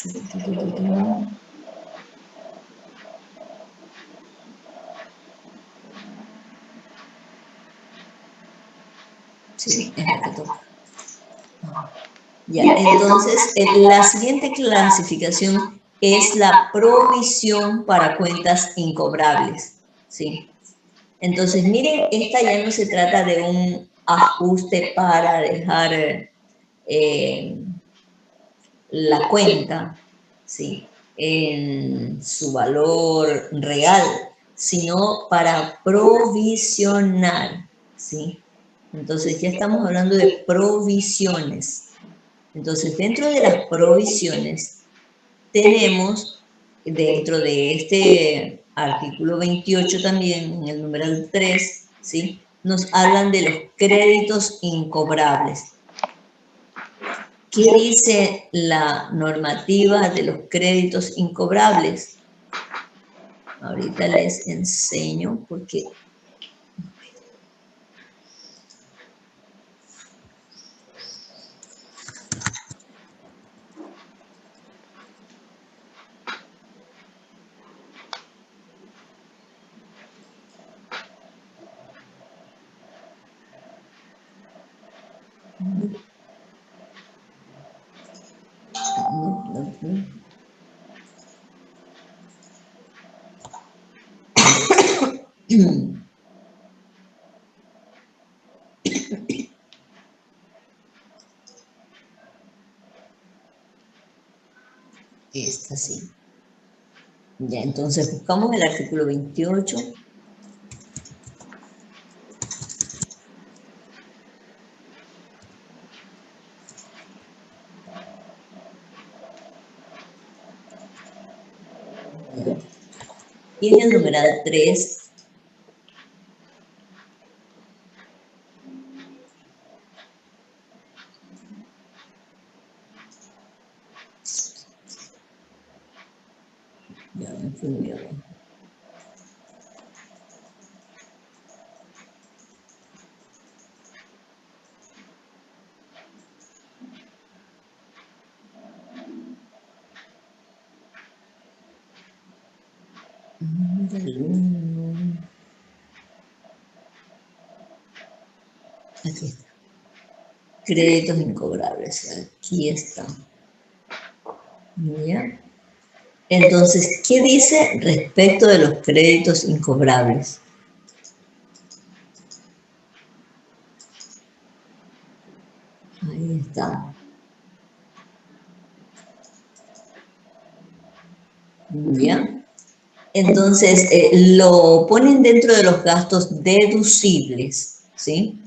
Sí, es la que toca. Ya, entonces, la siguiente clasificación es la provisión para cuentas incobrables, ¿sí? Entonces, miren, esta ya no se trata de un ajuste para dejar la cuenta, ¿sí?, en su valor real, sino para provisionar, ¿sí? Entonces, ya estamos hablando de provisiones. Entonces, dentro de las provisiones, tenemos dentro de este artículo 28 también, en el numeral 3, ¿sí?, nos hablan de los créditos incobrables. ¿Qué dice la normativa de los créditos incobrables? Ahorita les enseño porque... Esta sí. Ya, entonces buscamos el artículo 28. Y en el numeral 3, ya me fui muy abajo. Aquí está. Créditos incobrables. Aquí está. ¿Ya? Entonces, ¿qué dice respecto de los créditos incobrables? Ahí está. ¿Ya? Entonces, lo ponen dentro de los gastos deducibles, ¿sí?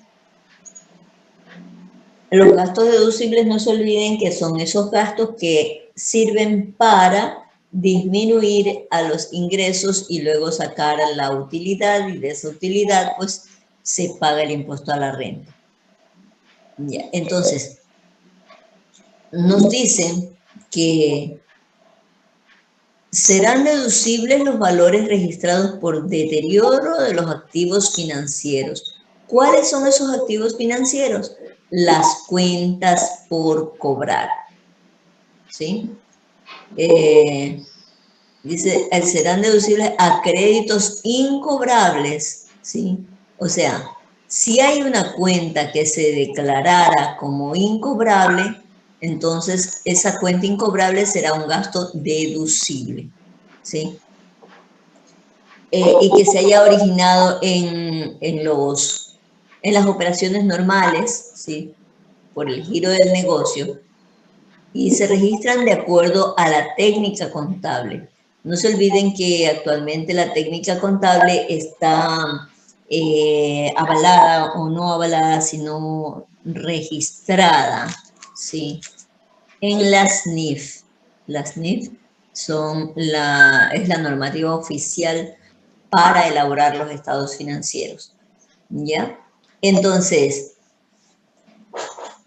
Los gastos deducibles, no se olviden que son esos gastos que sirven para disminuir a los ingresos y luego sacar la utilidad, y de esa utilidad pues se paga el impuesto a la renta. Ya, entonces, nos dicen que serán deducibles los valores registrados por deterioro de los activos financieros. ¿Cuáles son esos activos financieros? Las cuentas por cobrar, ¿sí? Dice, serán deducibles a créditos incobrables, ¿sí? O sea, si hay una cuenta que se declarara como incobrable, entonces esa cuenta incobrable será un gasto deducible, ¿sí? Y que se haya originado en las operaciones normales, ¿sí?, por el giro del negocio, y se registran de acuerdo a la técnica contable. No se olviden que actualmente la técnica contable está avalada o no avalada, sino registrada, ¿sí?, en las NIF. Las NIF es la normativa oficial para elaborar los estados financieros, ¿ya? Entonces,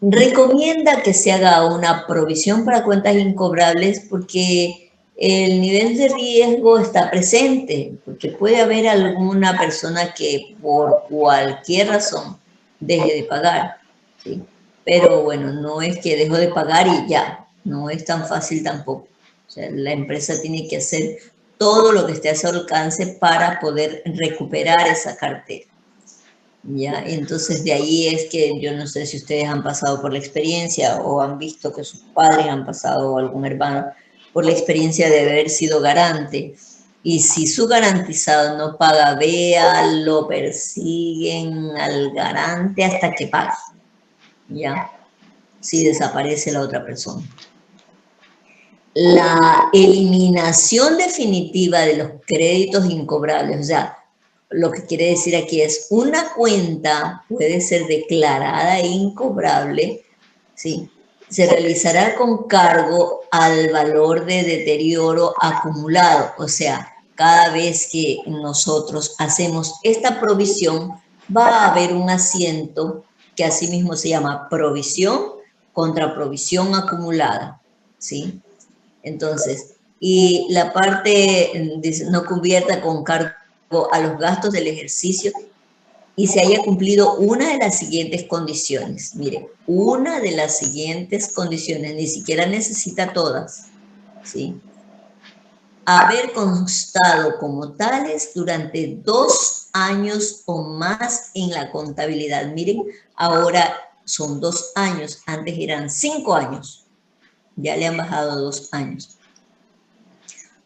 recomienda que se haga una provisión para cuentas incobrables porque el nivel de riesgo está presente, porque puede haber alguna persona que por cualquier razón deje de pagar, ¿sí? Pero bueno, no es que dejó de pagar y ya, no es tan fácil tampoco. O sea, la empresa tiene que hacer todo lo que esté a su alcance para poder recuperar esa cartera. ¿Ya? Entonces de ahí es que yo no sé si ustedes han pasado por la experiencia o han visto que sus padres han pasado o algún hermano por la experiencia de haber sido garante. Y si su garantizado no paga, vean, lo persiguen al garante hasta que pague, ¿ya? Si desaparece la otra persona. La eliminación definitiva de los créditos incobrables, o sea, lo que quiere decir aquí es una cuenta puede ser declarada incobrable, ¿sí? Se realizará con cargo al valor de deterioro acumulado, o sea, cada vez que nosotros hacemos esta provisión, va a haber un asiento que asimismo se llama provisión contra provisión acumulada, ¿sí? Entonces, y la parte no cubierta con cargo a los gastos del ejercicio y se haya cumplido una de las siguientes condiciones. Mire, una de las siguientes condiciones, ni siquiera necesita todas, ¿sí? Haber constado como tales durante 2 años o más en la contabilidad. Miren, ahora son 2 años, antes eran 5 años, ya le han bajado 2 años.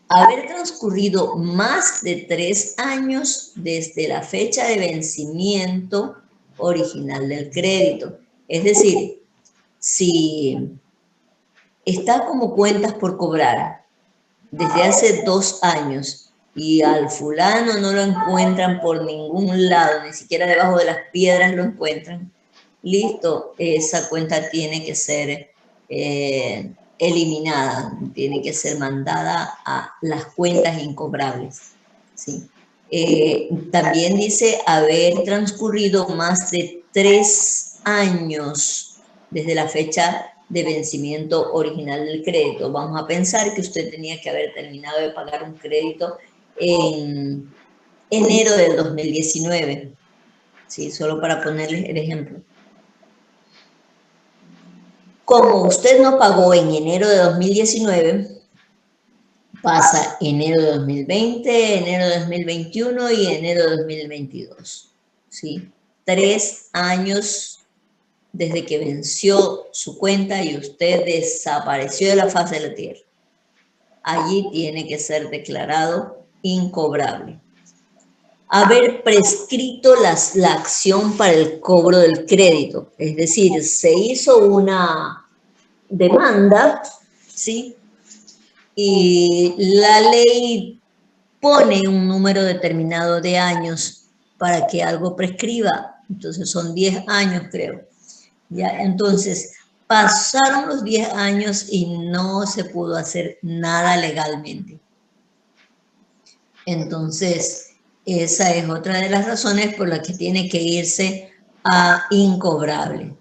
Haber transcurrido más de 3 años desde la fecha de vencimiento original del crédito. Es decir, si está como cuentas por cobrar desde hace 2 años y al fulano no lo encuentran por ningún lado, ni siquiera debajo de las piedras lo encuentran, listo, esa cuenta tiene que ser eliminada, tiene que ser mandada a las cuentas incobrables, ¿sí? También dice haber transcurrido más de 3 años desde la fecha de vencimiento original del crédito. Vamos a pensar que usted tenía que haber terminado de pagar un crédito en enero del 2019, ¿sí? Solo para ponerles el ejemplo. Como usted no pagó en enero de 2019, pasa enero de 2020, enero de 2021 y enero de 2022, ¿sí? 3 años desde que venció su cuenta y usted desapareció de la faz de la tierra. Allí tiene que ser declarado incobrable. Haber prescrito la acción para el cobro del crédito, es decir, se hizo una demanda, ¿sí? Y la ley pone un número determinado de años para que algo prescriba, entonces son 10 años creo. ¿Ya? Entonces, pasaron los 10 años y no se pudo hacer nada legalmente. Entonces, esa es otra de las razones por las que tiene que irse a incobrable.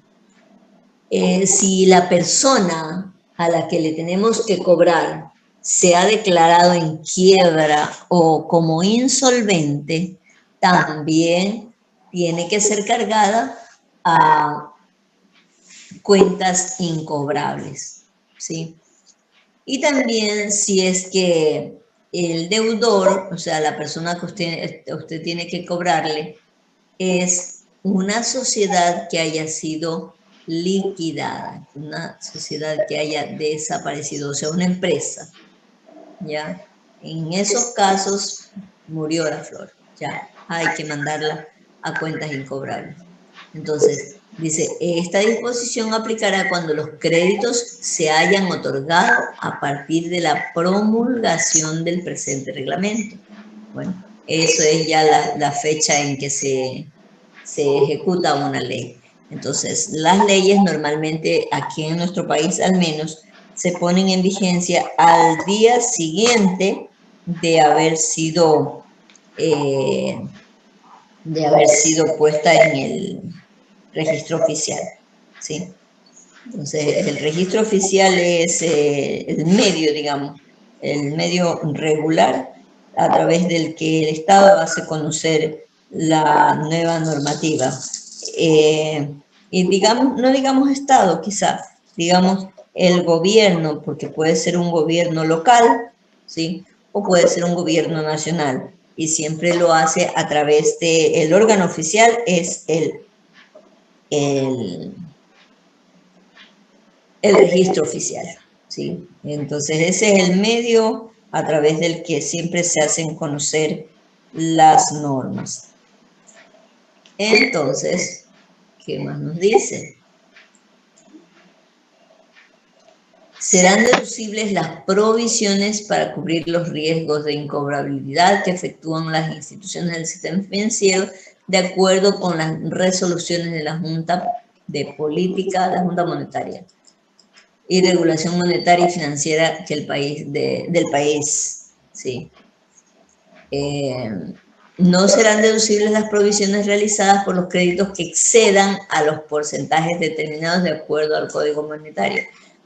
Si la persona a la que le tenemos que cobrar se ha declarado en quiebra o como insolvente, también tiene que ser cargada a cuentas incobrables, ¿sí? Y también si es que el deudor, o sea, la persona que usted tiene que cobrarle, es una sociedad que haya sido liquidada, una sociedad que haya desaparecido, o sea, una empresa, ¿ya? En esos casos murió la flor, ya hay que mandarla a cuentas incobrables. Entonces, dice, esta disposición aplicará cuando los créditos se hayan otorgado a partir de la promulgación del presente reglamento. Bueno, eso es ya la fecha en que se ejecuta una ley. Entonces, las leyes normalmente, aquí en nuestro país al menos, se ponen en vigencia al día siguiente de haber sido puesta en el registro oficial, ¿sí? Entonces, el registro oficial es el medio, digamos, el medio regular a través del que el Estado hace conocer la nueva normativa. Y digamos, no digamos Estado, quizás, digamos el gobierno, porque puede ser un gobierno local, ¿sí? O puede ser un gobierno nacional. Y siempre lo hace a través de, el órgano oficial es el, el registro oficial, ¿sí? Entonces ese es el medio a través del que siempre se hacen conocer las normas. Entonces, ¿qué más nos dice? Serán deducibles las provisiones para cubrir los riesgos de incobrabilidad que efectúan las instituciones del sistema financiero de acuerdo con las resoluciones de la Junta de Política, la Junta Monetaria y Regulación Monetaria y Financiera que del país, sí. No serán deducibles las provisiones realizadas por los créditos que excedan a los porcentajes determinados de acuerdo al Código Monetario.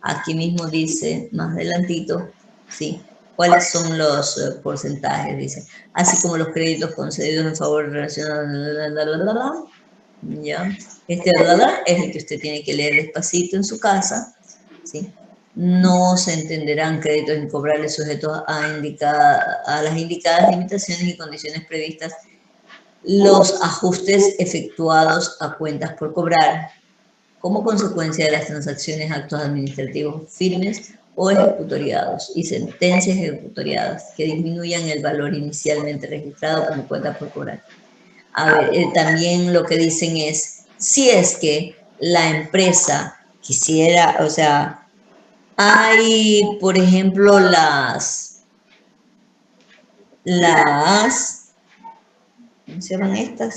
Aquí mismo dice, más adelantito, ¿sí? ¿Cuáles son los porcentajes? Dice, así como los créditos concedidos en favor relacionados. ¿Ya? Este es el que usted tiene que leer despacito en su casa, ¿sí? No se entenderán créditos incobrables sujetos a las indicadas limitaciones y condiciones previstas, los ajustes efectuados a cuentas por cobrar como consecuencia de las transacciones, actos administrativos firmes o ejecutoriados y sentencias ejecutoriadas que disminuyan el valor inicialmente registrado como cuentas por cobrar. A ver, también lo que dicen es, si es que la empresa quisiera, o sea, hay, por ejemplo, ¿cómo se llaman estas?